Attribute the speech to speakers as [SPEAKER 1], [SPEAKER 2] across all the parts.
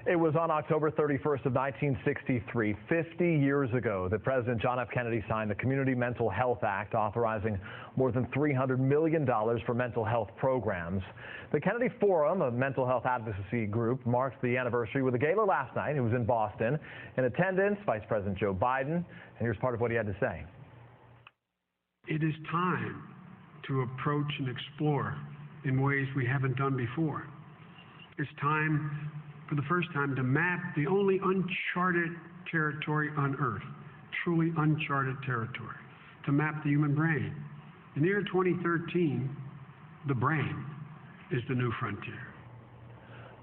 [SPEAKER 1] It was on October 31st of 1963, 50 years ago, that President John F. Kennedy signed the Community Mental Health Act, authorizing more than $300 million for mental health programs. The Kennedy Forum, a mental health advocacy group, marked the anniversary with a gala last night. It was in Boston. In attendance, Vice President Joe Biden, and here's part of what he had to say.
[SPEAKER 2] It is time to approach and explore in ways we haven't done before. It's time, for the first time, to map the only uncharted territory on Earth, truly uncharted territory, to map the human brain. In the year 2013, the brain is the new frontier.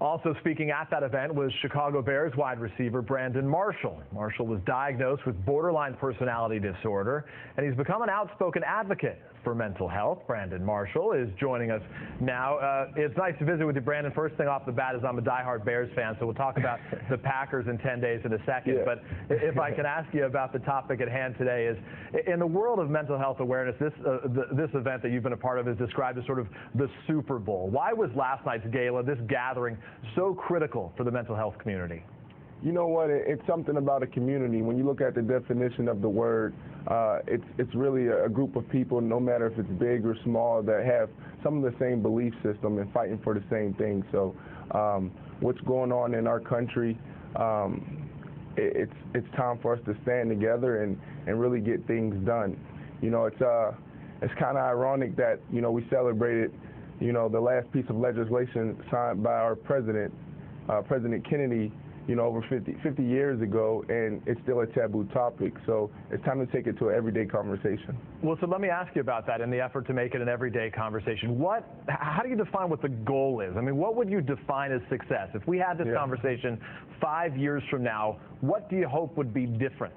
[SPEAKER 1] Also speaking at that event was Chicago Bears wide receiver Brandon Marshall. Marshall was diagnosed with borderline personality disorder, and he's become an outspoken advocate for mental health. Brandon Marshall is joining us now. It's nice to visit with you, Brandon. First thing off the bat is I'm a diehard Bears fan, so we'll talk about the Packers in 10 days in a second. Yeah. But if I can ask you about the topic at hand today, is in the world of mental health awareness, this event that you've been a part of is described as sort of the Super Bowl. Why was last night's gala, this gathering, so critical for the mental health community?
[SPEAKER 3] You know what? It's something about a community. When you look at the definition of the word, it's really a group of people, no matter if it's big or small, that have some of the same belief system and fighting for the same thing. So what's going on in our country, it's time for us to stand together and really get things done. You know, it's kind of ironic that, you know, we celebrated, you know, the last piece of legislation signed by our president, President Kennedy, you know, over 50 years ago, and it's still a taboo topic. So it's time to take it to an everyday conversation.
[SPEAKER 1] Well, so let me ask you about that in the effort to make it an everyday conversation. How do you define what the goal is? I mean, what would you define as success? If we had this conversation 5 years from now, what do you hope would be different?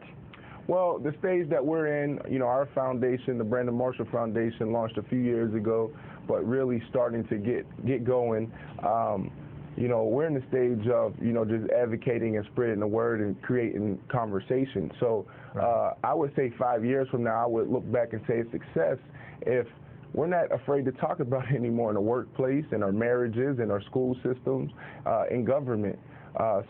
[SPEAKER 3] Well, the stage that we're in, you know, our foundation, the Brandon Marshall Foundation, launched a few years ago, but really starting to get going. You know, we're in the stage of, you know, just advocating and spreading the word and creating conversation. So I would say 5 years from now, I would look back and say success if we're not afraid to talk about it anymore in the workplace, in our marriages, in our school systems, in government.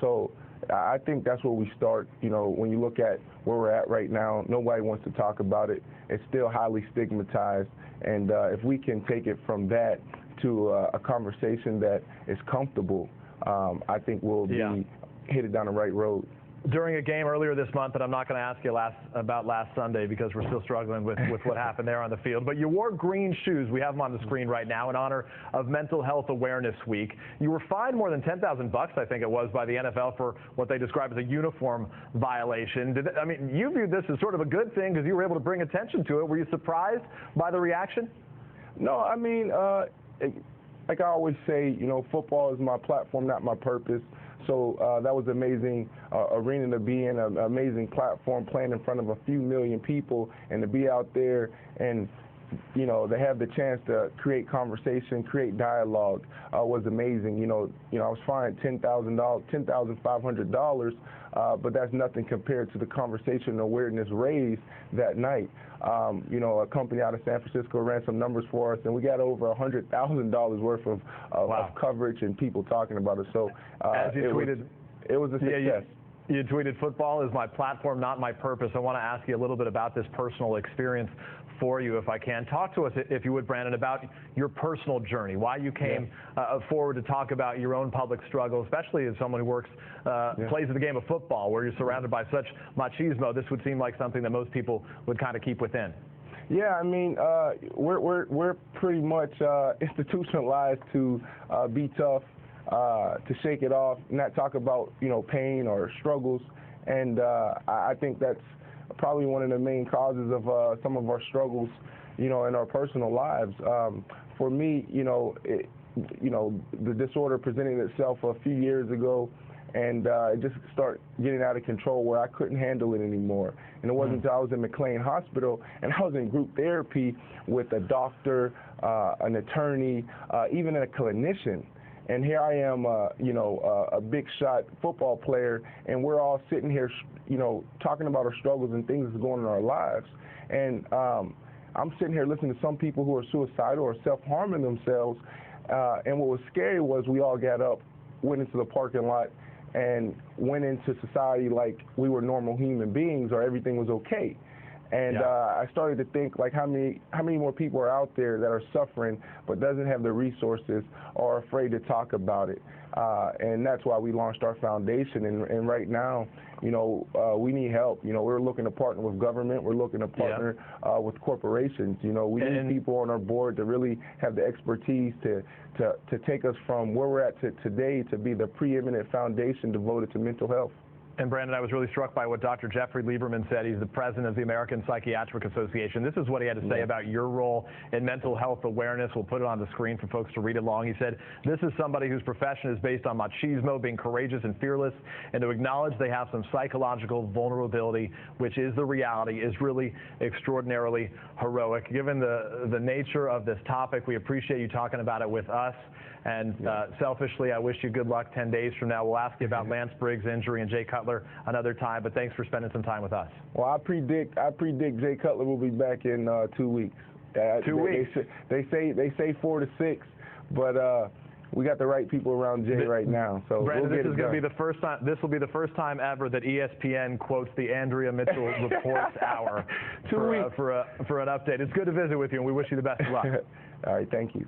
[SPEAKER 3] So I think that's where we start. You know, when you look at where we're at right now, nobody wants to talk about it. It's still highly stigmatized. And if we can take it from that to a conversation that is comfortable, I think we'll be headed down the right road.
[SPEAKER 1] During a game earlier this month, and I'm not going to ask you about last Sunday because we're still struggling with what happened there on the field, but you wore green shoes. We have them on the screen right now in honor of Mental Health Awareness Week. You were fined more than $10,000, I think it was, by the NFL for what they describe as a uniform violation. I mean, you viewed this as sort of a good thing because you were able to bring attention to it. Were you surprised by the reaction? No, I mean, like I always say, you know, football is my platform, not my purpose. So that was an amazing arena to be in, an amazing platform, playing in front of a few million people, and to be out there and, you know, to have the chance to create conversation, create dialogue was amazing. You know, I was fined $10,500, but that's nothing compared to the conversation and awareness raised that night. You know, a company out of San Francisco ran some numbers for us, and we got over $100,000 worth of coverage and people talking about it. So as you tweeted,
[SPEAKER 3] it was a success.
[SPEAKER 1] You tweeted, "Football is my platform, not my purpose." I want to ask you a little bit about this personal experience for you, if I can. Talk to us, if you would, Brandon, about your personal journey, why you came forward to talk about your own public struggle, especially as someone who works, plays the game of football, where you're surrounded by such machismo. This would seem like something that most people would kind of keep within.
[SPEAKER 3] Yeah, I mean, we're pretty much institutionalized to be tough, to shake it off, not talk about, you know, pain or struggles, and I think that's probably one of the main causes of some of our struggles, you know, in our personal lives. For me, you know, the disorder presented itself a few years ago, and it just started getting out of control where I couldn't handle it anymore. And it wasn't until I was in McLean Hospital and I was in group therapy with a doctor, an attorney, even a clinician. And here I am, you know, a big shot football player, and we're all sitting here, you know, talking about our struggles and things that's going on in our lives. And I'm sitting here listening to some people who are suicidal or self-harming themselves. And what was scary was we all got up, went into the parking lot, and went into society like we were normal human beings or everything was okay. And I started to think, like, how many more people are out there that are suffering but doesn't have the resources or are afraid to talk about it. And that's why we launched our foundation. And right now, you know, we need help. You know, we're looking to partner with government. We're looking to partner with corporations. You know, we need people on our board to really have the expertise to take us from where we're at today to be the preeminent foundation devoted to mental health.
[SPEAKER 1] And Brandon, I was really struck by what Dr. Jeffrey Lieberman said. He's the president of the American Psychiatric Association. This is what he had to say about your role in mental health awareness. We'll put it on the screen for folks to read along. He said, this is somebody whose profession is based on machismo, being courageous and fearless, and to acknowledge they have some psychological vulnerability, which is the reality, is really extraordinarily heroic. Given the nature of this topic, we appreciate you talking about it with us. And selfishly, I wish you good luck 10 days from now. We'll ask you about Lance Briggs' injury and Jay Cutler another time, but thanks for spending some time with us.
[SPEAKER 3] Well, I predict Jay Cutler will be back in 2 weeks.
[SPEAKER 1] 2 weeks?
[SPEAKER 3] They say 4 to 6, but we got the right people around Jay right now. So
[SPEAKER 1] Brandon,
[SPEAKER 3] we'll
[SPEAKER 1] this is going to be the first time. This will be the first time ever that ESPN quotes the Andrea Mitchell Reports Hour for an update. It's good to visit with you, and we wish you the best of luck.
[SPEAKER 3] All right, thank you.